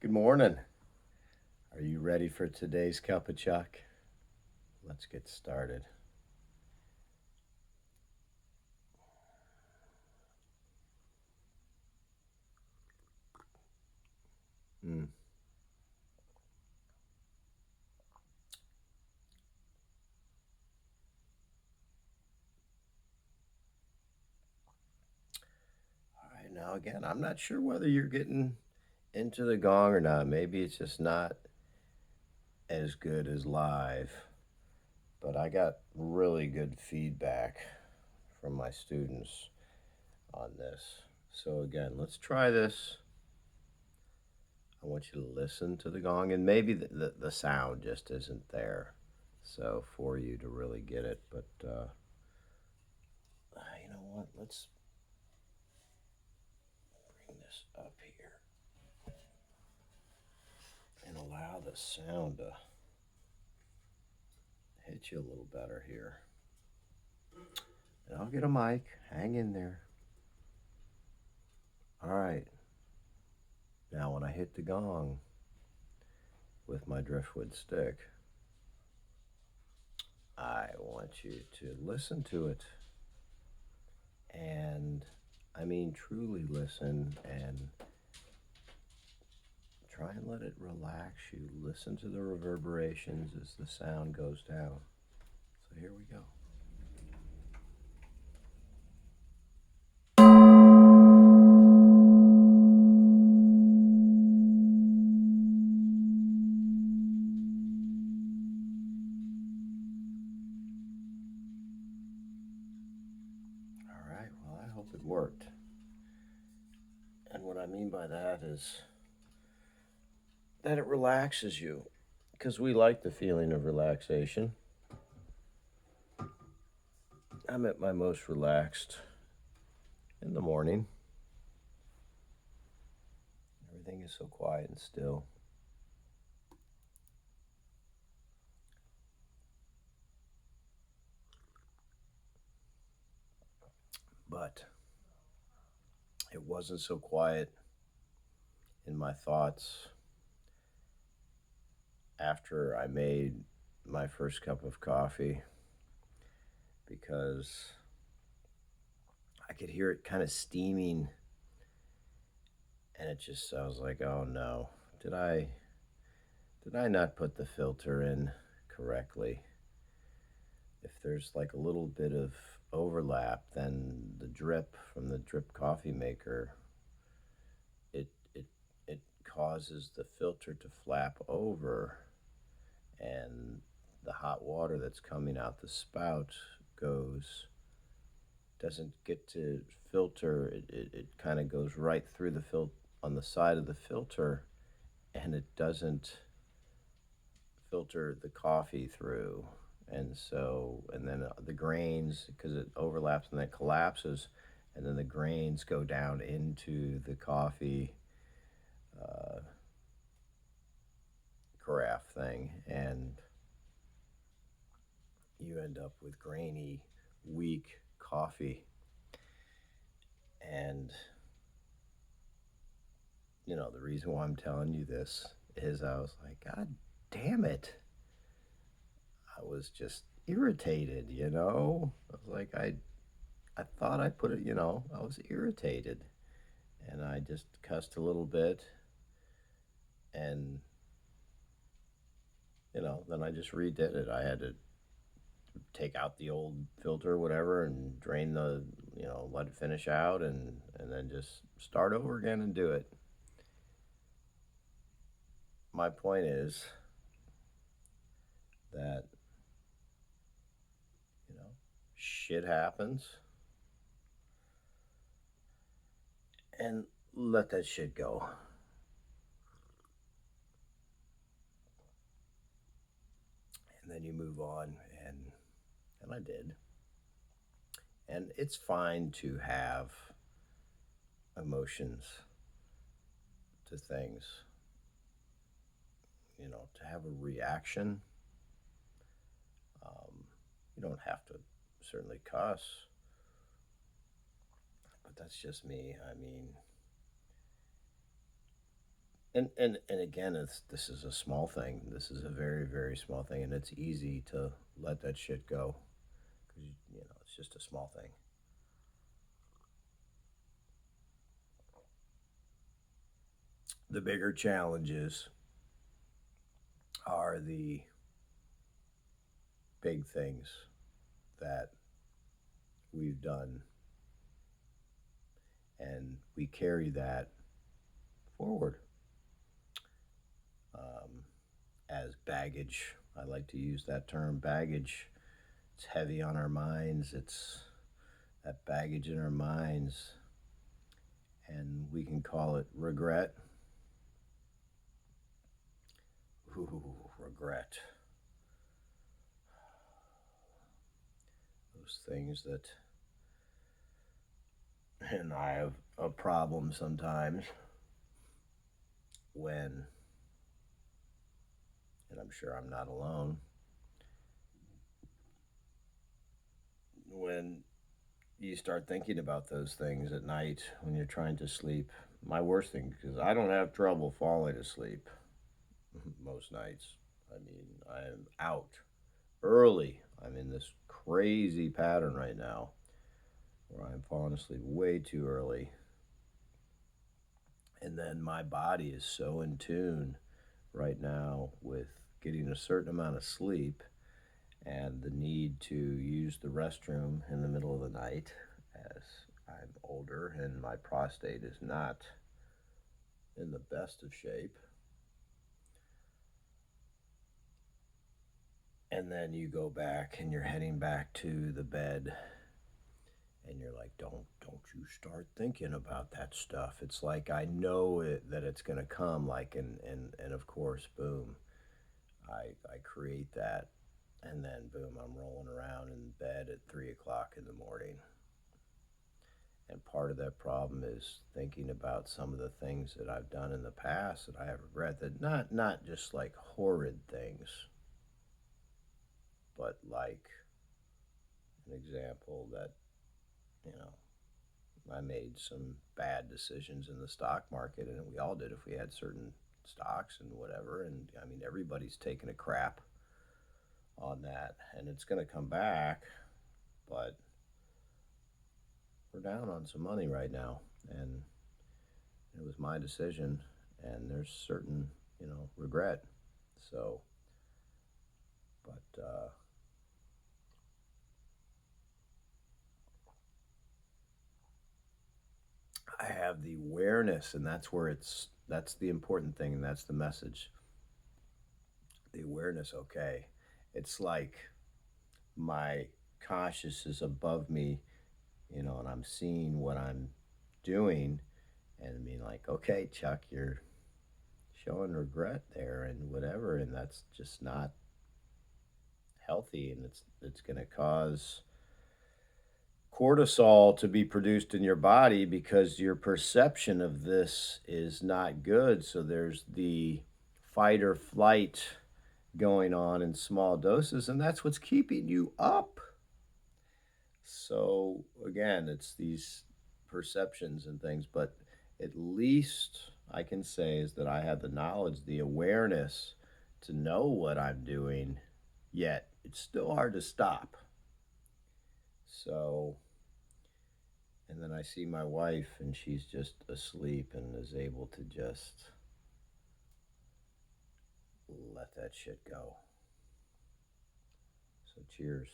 Good morning. Are you ready for today's cup of chuck? Let's get started. Mm. All right, now again, I'm not sure whether you're getting into the gong or not. Maybe it's just not as good as live, but I got really good feedback from my students on this. So, again, let's try this. I want you to listen to the gong, and maybe the sound just isn't there. So, for you to really get it, but you know what? Let's bring this up here and allow the sound to hit you a little better here. And I'll get a mic. Hang in there. All right. Now, when I hit the gong with my driftwood stick, I want you to listen to it. And I mean, truly listen and try and let it relax you. Listen to the reverberations as the sound goes down. So here we go. All right. Well, I hope it worked. And what I mean by that is that it relaxes you because we like the feeling of relaxation. I'm at my most relaxed in the morning. Everything is so quiet and still. But it wasn't so quiet in my thoughts after I made my first cup of coffee because I could hear it kind of steaming, and I was like, oh no, did I did I not put the filter in correctly? If there's like a little bit of overlap, then the drip from the drip coffee maker, it it it causes the filter to flap over, and the hot water that's coming out the spout goes doesn't get to filter. It kind of goes right through the on the side of the filter, and it doesn't filter the coffee through. And then the grains, because it overlaps and then it collapses, and then the grains go down into the coffee uh, carafe thing, and you end up with grainy, weak coffee. And the reason why I'm telling you this is I was like, God damn it. I was just irritated. I was like, I thought I put it. I was irritated. And I just cussed a little bit. And, then I just redid it. I had to take out the old filter or whatever and drain let it finish out and then just start over again and do it. My point is that, you know, shit happens and let that shit go. And then you move on and I did. And it's fine to have emotions to things, to have a reaction. Um, you don't have to certainly cuss, but that's just me. I mean, And again, this is a small thing. This is a very, very small thing, and it's easy to let that shit go because it's just a small thing. The bigger challenges are the big things that we've done, and we carry that forward um, as baggage. I like to use that term, baggage. It's heavy on our minds. It's that baggage in our minds, and we can call it regret. Ooh, regret. Those things that, and I have a problem sometimes when, and I'm sure I'm not alone, when you start thinking about those things at night when you're trying to sleep. My worst thing, because I don't have trouble falling asleep most nights. I mean, I'm out early. I'm in this crazy pattern right now where I'm falling asleep way too early. And then my body is so in tune right now with getting a certain amount of sleep and the need to use the restroom in the middle of the night as I'm older and my prostate is not in the best of shape. And then you go back and you're heading back to the bed and you're like, don't you start thinking about that stuff. It's like I know that it's gonna come, like, and of course, boom, I create that, and then boom, I'm rolling around in bed at 3 o'clock in the morning. And part of that problem is thinking about some of the things that I've done in the past that I have regret, that not just like horrid things, but like an example that, you know, I made some bad decisions in the stock market, and we all did if we had certain stocks and whatever. And I mean, everybody's taking a crap on that, and it's going to come back, but we're down on some money right now, and it was my decision, and there's certain, regret. So, but I have the awareness, and that's the important thing, and that's the message. The awareness, okay. It's like my conscious is above me, and I'm seeing what I'm doing and being like, okay, Chuck, you're showing regret there and whatever, and that's just not healthy, and it's going to cause cortisol to be produced in your body because your perception of this is not good. So there's the fight or flight going on in small doses, and that's what's keeping you up. So again, it's these perceptions and things, but at least I can say is that I have the knowledge, the awareness to know what I'm doing, yet it's still hard to stop. So, and then I see my wife and she's just asleep and is able to just let that shit go. So, cheers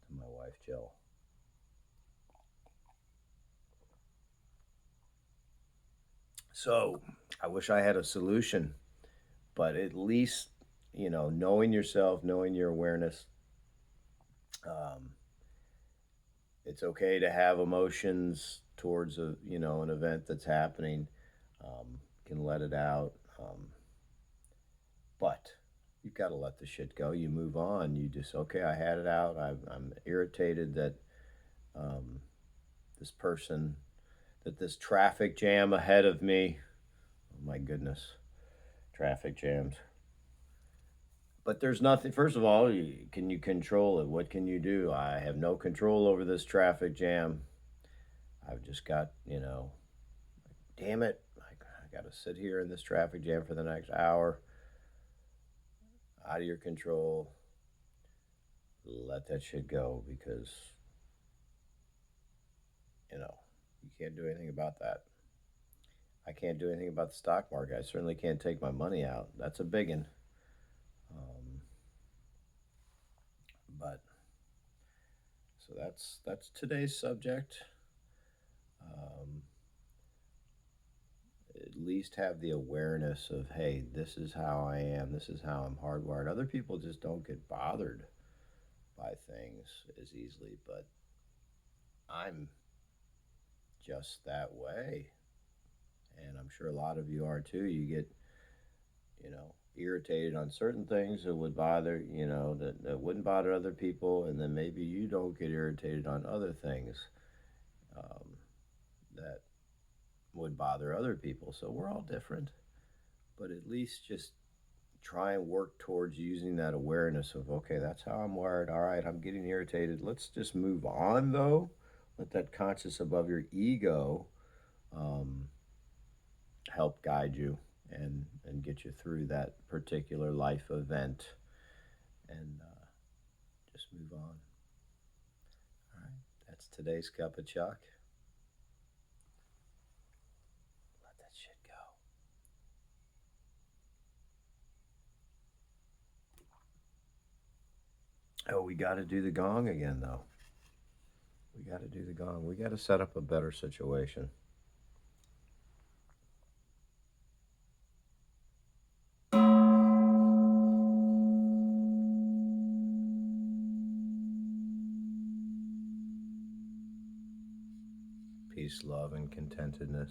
to my wife, Jill. So, I wish I had a solution, but at least, knowing yourself, knowing your awareness, um, it's okay to have emotions towards an event that's happening. Can let it out, but you've got to let the shit go. You move on. You just, okay, I had it out. I'm irritated that um, this person, that this traffic jam ahead of me. Oh my goodness, traffic jams. But there's nothing. First of all, can you control it? What can you do? I have no control over this traffic jam. I've just got, damn it, I got to sit here in this traffic jam for the next hour. Out of your control. Let that shit go because, you can't do anything about that. I can't do anything about the stock market. I certainly can't take my money out. That's a big one. Um, but so that's today's subject. Um, at least have the awareness of, hey, this is how I am. This is how I'm hardwired. Other people just don't get bothered by things as easily, but I'm just that way. And I'm sure a lot of you are too. You get, irritated on certain things that would bother, that wouldn't bother other people. And then maybe you don't get irritated on other things um, that would bother other people. So we're all different. But at least just try and work towards using that awareness of, okay, that's how I'm wired. All right, I'm getting irritated. Let's just move on, though. Let that conscious above your ego um, help guide you and get you through that particular life event and just move on. All right, that's today's cup of chuck. Let that shit go. Oh, we got to do the gong again, though. We got to do the gong. We got to set up a better situation. Peace, love, and contentedness.